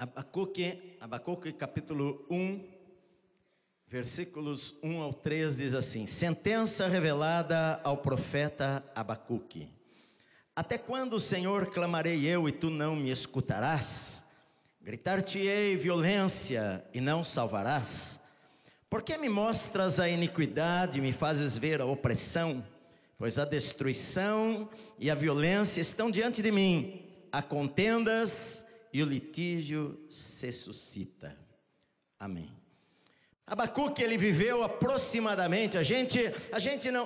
Abacuque capítulo 1, versículos 1 ao 3 diz assim: sentença revelada ao profeta Abacuque. Até quando, Senhor, clamarei eu e tu não me escutarás? Gritar-te-ei violência e não salvarás? Por que me mostras a iniquidade e me fazes ver a opressão? Pois a destruição e a violência estão diante de mim, há contendas e o litígio se suscita. Amém. Abacuque, ele viveu aproximadamente, a gente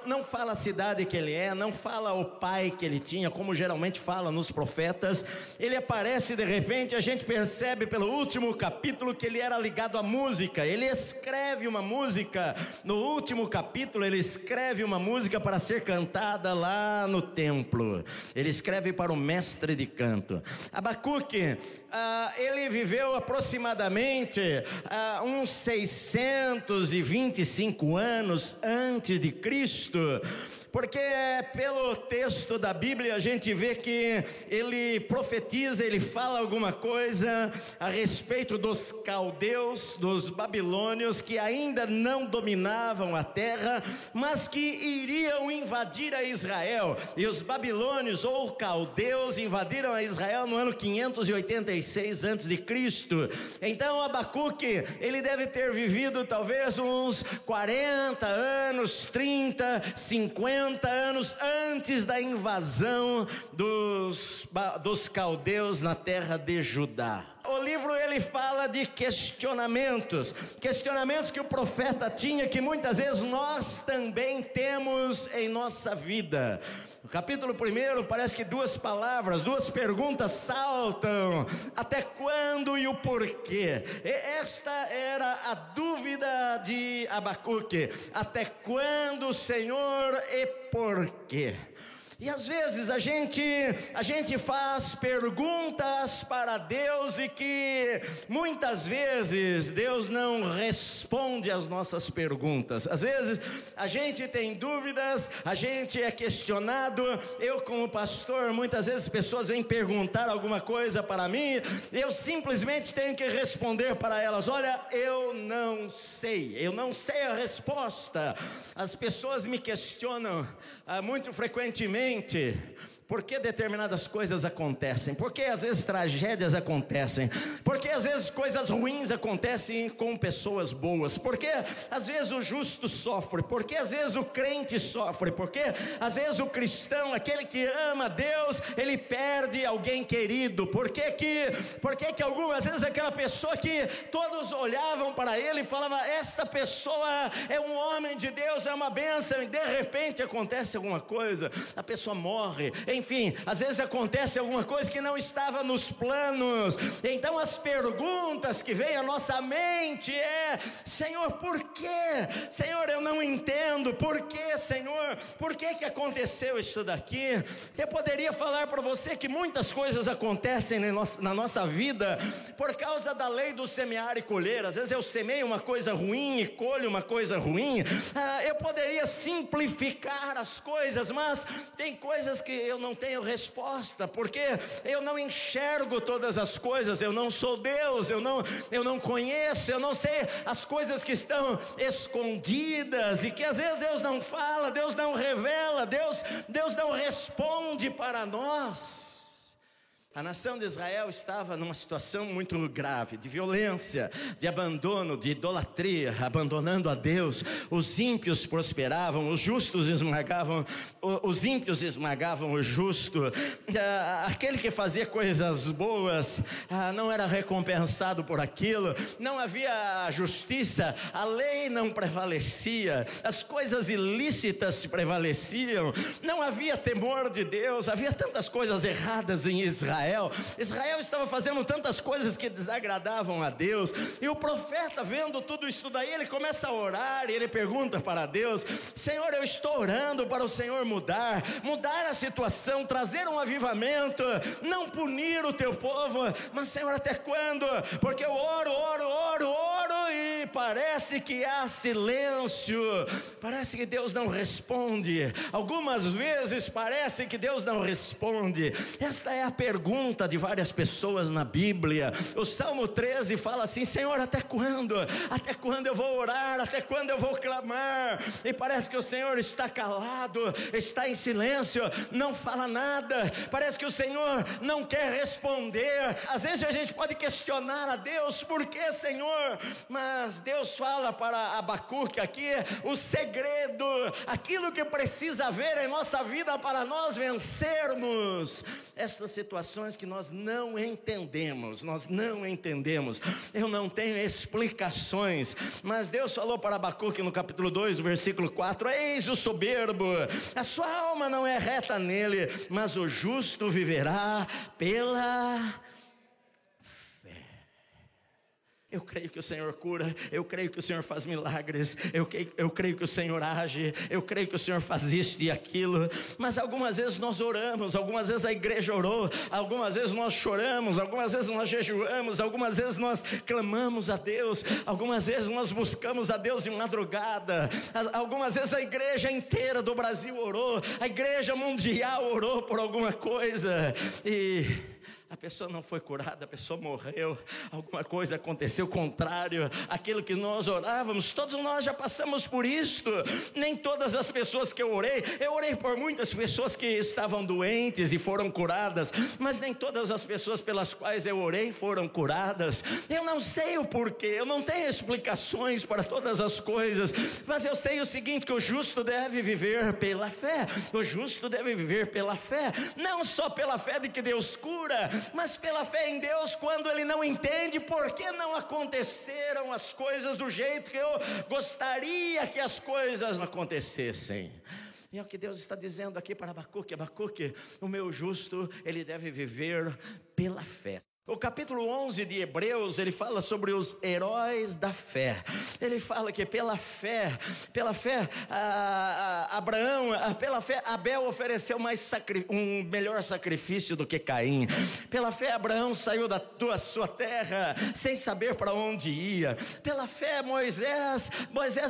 não fala a cidade que ele é, não fala o pai que ele tinha, como geralmente fala nos profetas. Ele aparece de repente, a gente percebe pelo último capítulo que ele era ligado à música. Ele escreve uma música, no último capítulo ele escreve uma música para ser cantada lá no templo. Ele escreve para o mestre de canto. Abacuque, ele viveu aproximadamente uns 625 anos antes de Cristo, porque pelo texto da Bíblia a gente vê que ele profetiza, ele fala alguma coisa a respeito dos caldeus, dos babilônios, que ainda não dominavam a terra, mas que iriam invadir a Israel. E os babilônios ou caldeus invadiram a Israel no ano 586 a.C. Então Abacuque, ele deve ter vivido talvez uns 40 anos, 30, 50 anos antes da invasão dos caldeus na terra de Judá. O livro ele fala de questionamentos que o profeta tinha, que muitas vezes nós também temos em nossa vida. No capítulo 1 parece que duas perguntas saltam: até quando e o porquê? Esta era a dúvida de Abacuque: até quando, Senhor, e porquê? E às vezes a gente faz perguntas para Deus e que muitas vezes Deus não responde às nossas perguntas. Às vezes a gente tem dúvidas, a gente é questionado. Eu, como pastor, muitas vezes pessoas vêm perguntar alguma coisa para mim, eu simplesmente tenho que responder para elas: olha, eu não sei a resposta. As pessoas me questionam muito frequentemente por que determinadas coisas acontecem, por que às vezes tragédias acontecem, por que às vezes coisas ruins acontecem com pessoas boas, por que às vezes o justo sofre, por que às vezes o crente sofre, por que às vezes o cristão, aquele que ama Deus, ele perde alguém querido, por que algumas vezes aquela pessoa que todos olhavam para ele e falavam: esta pessoa é um homem de Deus, é uma bênção, e de repente acontece alguma coisa, a pessoa morre. Enfim, às vezes acontece alguma coisa que não estava nos planos. Então as perguntas que vêm à nossa mente é: Senhor, por quê? Senhor, eu não entendo. Por quê, Senhor? Por que aconteceu isso daqui? Eu poderia falar para você que muitas coisas acontecem na nossa vida por causa da lei do semear e colher. Às vezes eu semeio uma coisa ruim e colho uma coisa ruim. Eu poderia simplificar as coisas, mas tem coisas que eu não tenho resposta, porque eu não enxergo todas as coisas. Eu não sou Deus, eu não conheço, eu não sei as coisas que estão escondidas, e que às vezes Deus não fala, Deus não revela, Deus não responde para nós. A nação de Israel estava numa situação muito grave, de violência, de abandono, de idolatria, abandonando a Deus. Os ímpios prosperavam, os justos esmagavam, os ímpios esmagavam o justo. Aquele que fazia coisas boas não era recompensado por aquilo, não havia justiça, a lei não prevalecia, as coisas ilícitas prevaleciam, não havia temor de Deus, havia tantas coisas erradas em Israel. Israel estava fazendo tantas coisas que desagradavam a Deus, e o profeta, vendo tudo isso daí, ele começa a orar e ele pergunta para Deus: Senhor, eu estou orando para o Senhor mudar a situação, trazer um avivamento, não punir o teu povo, mas Senhor, até quando? Porque eu oro, e parece que há silêncio, parece que Deus não responde. Algumas vezes parece que Deus não responde. Esta é a pergunta de várias pessoas na Bíblia. O Salmo 13 fala assim: Senhor, até quando? Até quando eu vou orar? Até quando eu vou clamar? E parece que o Senhor está calado, está em silêncio, não fala nada. Parece que o Senhor não quer responder. Às vezes a gente pode questionar a Deus: por que, Senhor? Mas Deus fala para Abacuque aqui o segredo, aquilo que precisa haver em nossa vida para nós vencermos essas situações que nós não entendemos. Eu não tenho explicações, mas Deus falou para Abacuque no capítulo 2, versículo 4: eis o soberbo, a sua alma não é reta nele, mas o justo viverá pela fé. Eu creio que o Senhor cura, eu creio que o Senhor faz milagres, eu creio que o Senhor age, eu creio que o Senhor faz isto e aquilo. Mas algumas vezes nós oramos, algumas vezes a igreja orou, algumas vezes nós choramos, algumas vezes nós jejuamos, algumas vezes nós clamamos a Deus, algumas vezes nós buscamos a Deus de madrugada, algumas vezes a igreja inteira do Brasil orou, a igreja mundial orou por alguma coisa e a pessoa não foi curada, a pessoa morreu, alguma coisa aconteceu contrário àquilo que nós orávamos. Todos nós já passamos por isto. Nem todas as pessoas que eu orei por muitas pessoas que estavam doentes e foram curadas, mas nem todas as pessoas pelas quais eu orei foram curadas. Eu não sei o porquê, eu não tenho explicações para todas as coisas, mas eu sei o seguinte: que o justo deve viver pela fé. O justo deve viver pela fé, não só pela fé de que Deus cura, mas pela fé em Deus quando ele não entende por que não aconteceram as coisas do jeito que eu gostaria que as coisas acontecessem. E é o que Deus está dizendo aqui para Abacuque: Abacuque, o meu justo, ele deve viver pela fé. O capítulo 11 de Hebreus, ele fala sobre os heróis da fé. Ele fala que pela fé, Abel ofereceu um melhor sacrifício do que Caim. Pela fé, Abraão saiu da sua terra sem saber para onde ia. Pela fé, Moisés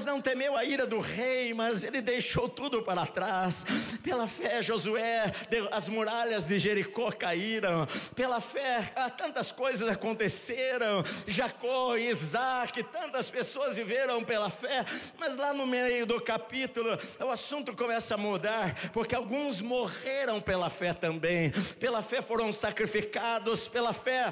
não temeu a ira do rei, mas ele deixou tudo para trás. Pela fé, Josué, as muralhas de Jericó caíram. Pela fé, tantas coisas aconteceram. Jacó, Isaac, tantas pessoas viveram pela fé. Mas lá no meio do capítulo o assunto começa a mudar, porque alguns morreram pela fé também. Pela fé foram sacrificados, pela fé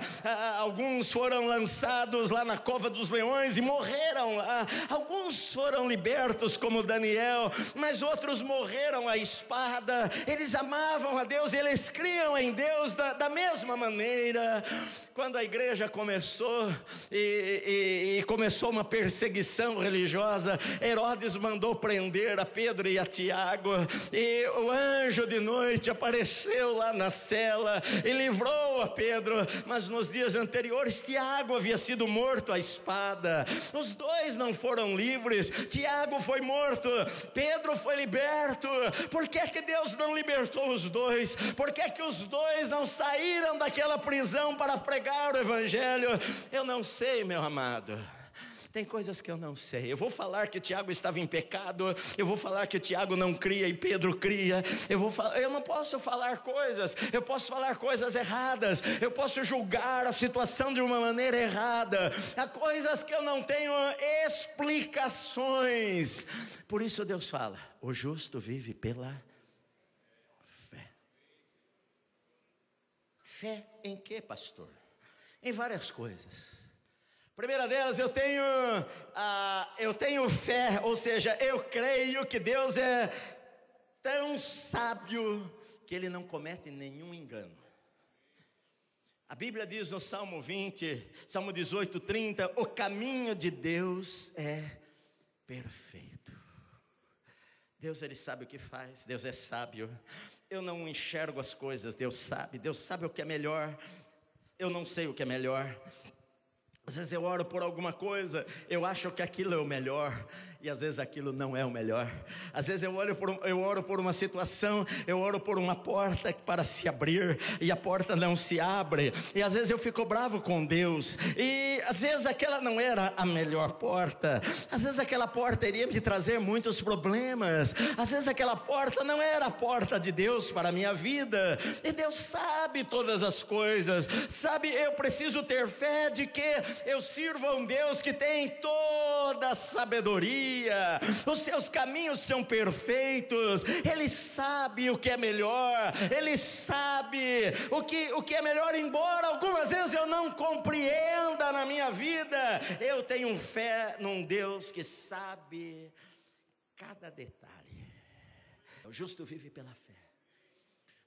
alguns foram lançados lá na cova dos leões e morreram lá. Alguns foram libertos como Daniel, mas outros morreram à espada. Eles amavam a Deus, eles criam em Deus da mesma maneira. Quando a igreja começou e começou uma perseguição religiosa, Herodes mandou prender a Pedro e a Tiago, e o anjo de noite apareceu lá na cela e livrou a Pedro. Mas nos dias anteriores, Tiago havia sido morto à espada. Os dois não foram livres. Tiago foi morto, Pedro foi liberto. Por que é que Deus não libertou os dois? Por que é que os dois não saíram daquela prisão para pregar o evangelho? Eu não sei, meu amado. Tem coisas que eu não sei. Eu vou falar que Tiago estava em pecado, eu vou falar que Tiago não cria e Pedro cria. Eu não posso falar coisas, eu posso falar coisas erradas, eu posso julgar a situação de uma maneira errada. Há coisas que eu não tenho explicações. Por isso Deus fala: o justo vive pela fé. Fé em quê, pastor? Em várias coisas. Primeira delas, eu tenho fé, ou seja, eu creio que Deus é tão sábio que Ele não comete nenhum engano. A Bíblia diz no Salmo 20, Salmo 18, 30, o caminho de Deus é perfeito. Deus, Ele sabe o que faz, Deus é sábio. Eu não enxergo as coisas, Deus sabe o que é melhor, eu não sei o que é melhor. Às vezes eu oro por alguma coisa, eu acho que aquilo é o melhor. e às vezes aquilo não é o melhor. Às vezes eu oro por uma situação, eu oro por uma porta para se abrir, e a porta não se abre, e às vezes eu fico bravo com Deus, e às vezes aquela não era a melhor porta, às vezes aquela porta iria me trazer muitos problemas, às vezes aquela porta não era a porta de Deus para a minha vida, e Deus sabe todas as coisas, sabe, eu preciso ter fé de que eu sirvo a um Deus que tem toda a sabedoria, os seus caminhos são perfeitos, Ele sabe o que é melhor, Ele sabe o que é melhor, embora algumas vezes eu não compreenda na minha vida, eu tenho fé num Deus que sabe cada detalhe. O justo vive pela fé.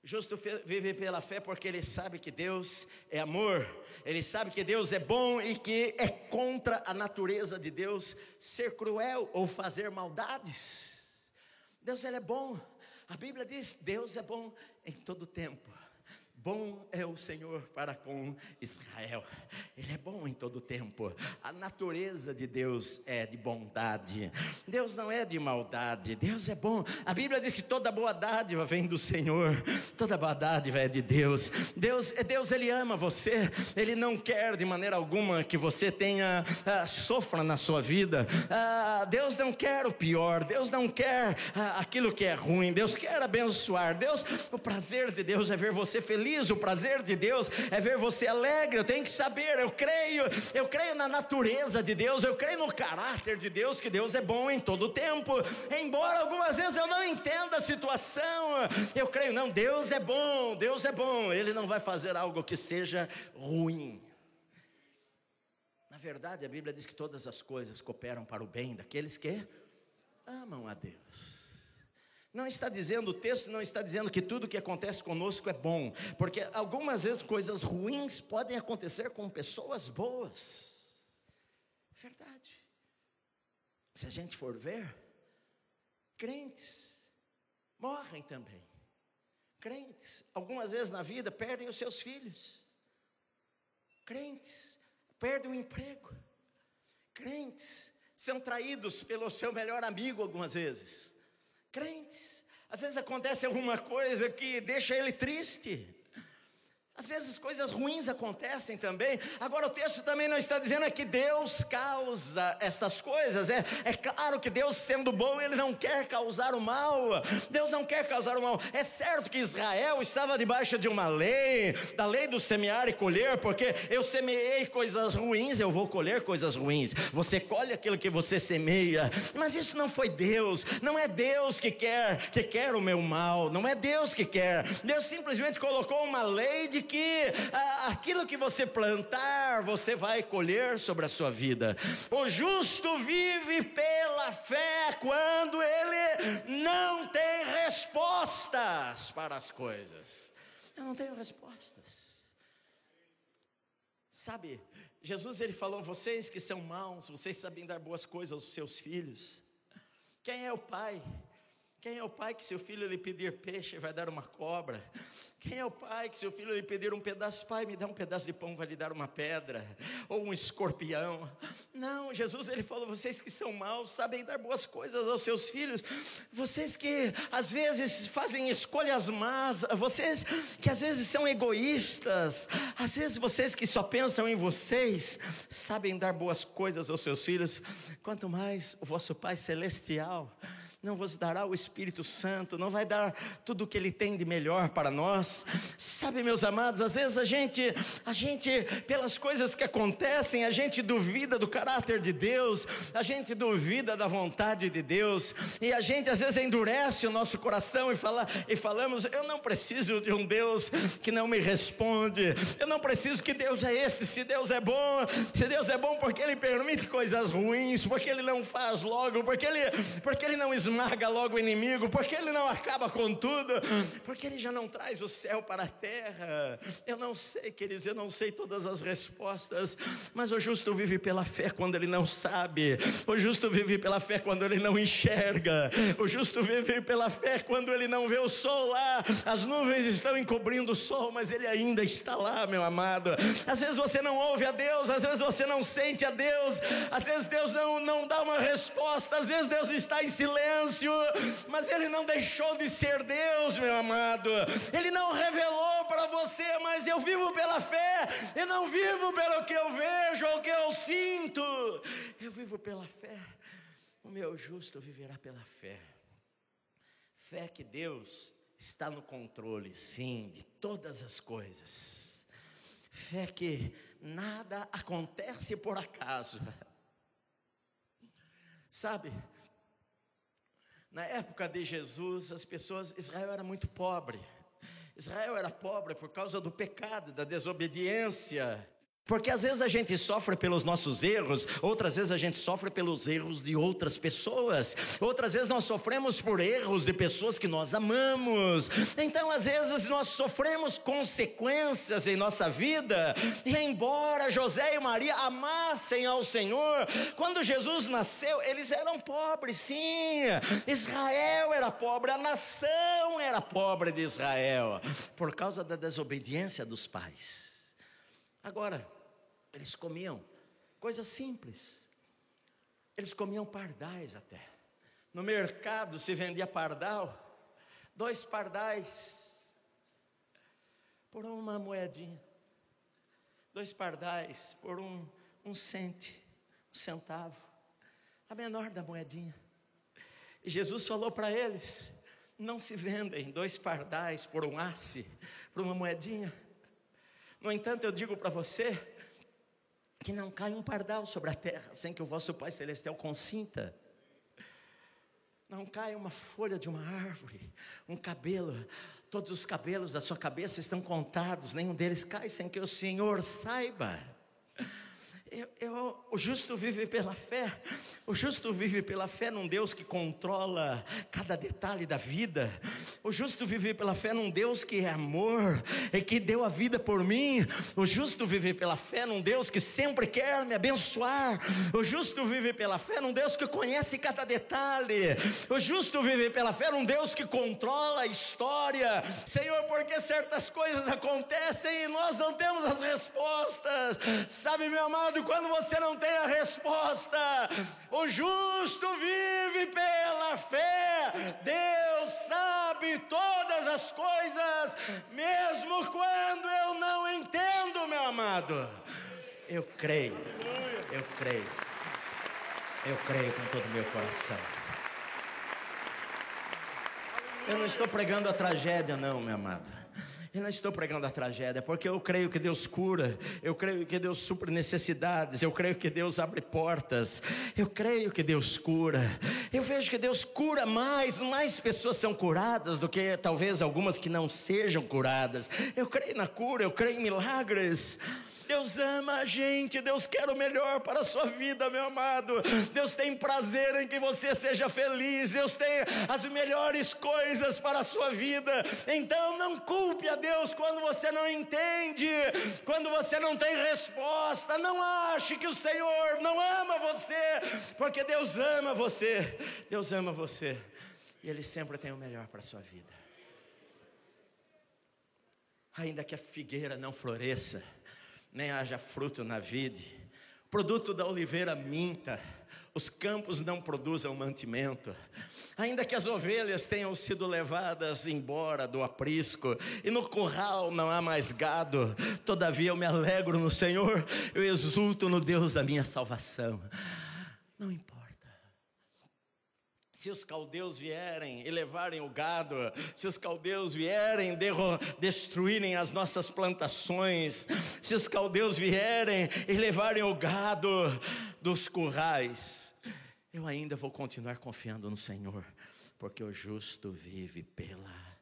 O justo vive pela fé porque ele sabe que Deus é amor, ele sabe que Deus é bom e que é contra a natureza de Deus ser cruel ou fazer maldades. Deus, ele é bom. A Bíblia diz: Deus é bom em todo tempo. Bom é o Senhor para com Israel. Ele é bom em todo tempo. A natureza de Deus é de bondade. Deus não é de maldade. Deus é bom. A Bíblia diz que toda boa dádiva vem do Senhor. Toda boa dádiva é de Deus. Deus, Ele ama você. Ele não quer de maneira alguma que você sofra na sua vida. Deus não quer o pior. Deus não quer aquilo que é ruim. Deus quer abençoar. O prazer de Deus é ver você feliz. O prazer de Deus é ver você alegre. Eu tenho que saber, eu creio na natureza de Deus, eu creio no caráter de Deus, que Deus é bom em todo o tempo, embora algumas vezes eu não entenda a situação, eu creio, não, Deus é bom, Ele não vai fazer algo que seja ruim. Na verdade, a Bíblia diz que todas as coisas cooperam para o bem daqueles que amam a Deus. Não está dizendo, o texto não está dizendo que tudo que acontece conosco é bom, porque algumas vezes coisas ruins podem acontecer com pessoas boas. É verdade. Se a gente for ver, crentes morrem também. Crentes, algumas vezes na vida, perdem os seus filhos. Crentes perdem o emprego. Crentes são traídos pelo seu melhor amigo algumas vezes. Crentes, às vezes acontece alguma coisa que deixa ele triste. Às vezes coisas ruins acontecem também. Agora o texto também não está dizendo que Deus causa estas coisas. É claro que Deus, sendo bom, Ele não quer causar o mal. Deus não quer causar o mal. É certo que Israel estava debaixo de uma lei, da lei do semear e colher, porque eu semeei coisas ruins, eu vou colher coisas ruins. Você colhe aquilo que você semeia. Mas isso não foi Deus. Não é Deus que quer o meu mal. Não é Deus que quer. Deus simplesmente colocou uma lei de que aquilo que você plantar, você vai colher sobre a sua vida. O justo vive pela fé quando ele não tem respostas para as coisas. Eu não tenho respostas. Sabe, Jesus, ele falou: vocês que são maus, vocês sabem dar boas coisas aos seus filhos. Quem é o pai? Quem é o pai que se o filho lhe pedir peixe vai dar uma cobra? Quem é o pai que se o filho lhe pedir um pedaço, pai, me dá um pedaço de pão, vai lhe dar uma pedra? Ou um escorpião? Não, Jesus, ele falou: vocês que são maus, sabem dar boas coisas aos seus filhos. Vocês que às vezes fazem escolhas más, vocês que às vezes são egoístas, às vezes vocês que só pensam em vocês, sabem dar boas coisas aos seus filhos. Quanto mais o vosso Pai Celestial não vos dará o Espírito Santo, não vai dar tudo o que Ele tem de melhor para nós. Sabe, meus amados, às vezes a gente, pelas coisas que acontecem, a gente duvida do caráter de Deus, a gente duvida da vontade de Deus, e a gente às vezes endurece o nosso coração e falamos: eu não preciso de um Deus que não me responde, eu não preciso, que Deus é esse? Se Deus é bom porque Ele permite coisas ruins, porque Ele não faz logo, porque Ele não esmaga esmaga logo o inimigo? Por que Ele não acaba com tudo? Porque Ele já não traz o céu para a terra? Eu não sei, queridos, eu não sei todas as respostas, mas o justo vive pela fé quando ele não sabe. O justo vive pela fé quando ele não enxerga. O justo vive pela fé quando ele não vê o sol lá. As nuvens estão encobrindo o sol, mas ele ainda está lá, meu amado. Às vezes você não ouve a Deus, às vezes você não sente a Deus, às vezes Deus não dá uma resposta, às vezes Deus está em silêncio, mas Ele não deixou de ser Deus, meu amado. Ele não revelou para você, mas eu vivo pela fé, eu não vivo pelo que eu vejo ou que eu sinto, eu vivo pela fé. O meu justo viverá pela fé. Fé que Deus está no controle, sim, de todas as coisas. Fé que nada acontece por acaso. Sabe, na época de Jesus, Israel era muito pobre. Israel era pobre por causa do pecado, da desobediência. Porque às vezes a gente sofre pelos nossos erros, outras vezes a gente sofre pelos erros de outras pessoas, outras vezes nós sofremos por erros de pessoas que nós amamos. Então às vezes nós sofremos consequências em nossa vida. E embora José e Maria amassem ao Senhor, quando Jesus nasceu, eles eram pobres, sim. Israel era pobre, a nação era pobre de Israel, por causa da desobediência dos pais. Agora, eles comiam coisas simples. Eles comiam pardais até. No mercado se vendia pardal, 2 pardais por uma moedinha. 2 pardais por um centavo, a menor da moedinha. E Jesus falou para eles: não se vendem 2 pardais por um asse, por uma moedinha. No entanto, eu digo para você que não cai um pardal sobre a terra sem que o vosso Pai Celestial consinta. Não cai uma folha de uma árvore, um cabelo, todos os cabelos da sua cabeça estão contados, nenhum deles cai sem que o Senhor saiba. O justo vive pela fé. O justo vive pela fé num Deus que controla cada detalhe da vida. O justo vive pela fé num Deus que é amor e que deu a vida por mim. O justo vive pela fé num Deus que sempre quer me abençoar. O justo vive pela fé num Deus que conhece cada detalhe. O justo vive pela fé num Deus que controla a história. Senhor, porque certas coisas acontecem e nós não temos as respostas? Sabe, meu amado, quando você não tem a resposta, o justo vive pela fé. Deus sabe todas as coisas, mesmo quando eu não entendo, meu amado. Eu creio com todo o meu coração. Eu não estou pregando a tragédia, não, meu amado. Eu não estou pregando a tragédia, porque eu creio que Deus cura, eu creio que Deus supre necessidades, eu creio que Deus abre portas, eu creio que Deus cura. Eu vejo que Deus cura mais pessoas são curadas do que talvez algumas que não sejam curadas. Eu creio na cura, eu creio em milagres. Deus ama a gente, Deus quer o melhor para a sua vida, meu amado. Deus tem prazer em que você seja feliz. Deus tem as melhores coisas para a sua vida. Então não culpe a Deus quando você não entende, quando você não tem resposta. Não ache que o Senhor não ama você, porque Deus ama você. Deus ama você e Ele sempre tem o melhor para a sua vida. Ainda que a figueira não floresça, nem haja fruto na vide, o produto da oliveira minta, os campos não produzam mantimento, ainda que as ovelhas tenham sido levadas embora do aprisco, e no curral não há mais gado, todavia eu me alegro no Senhor, eu exulto no Deus da minha salvação. Não importa se os caldeus vierem e levarem o gado, se os caldeus vierem destruírem as nossas plantações, se os caldeus vierem e levarem o gado dos currais, eu ainda vou continuar confiando no Senhor, porque o justo vive pela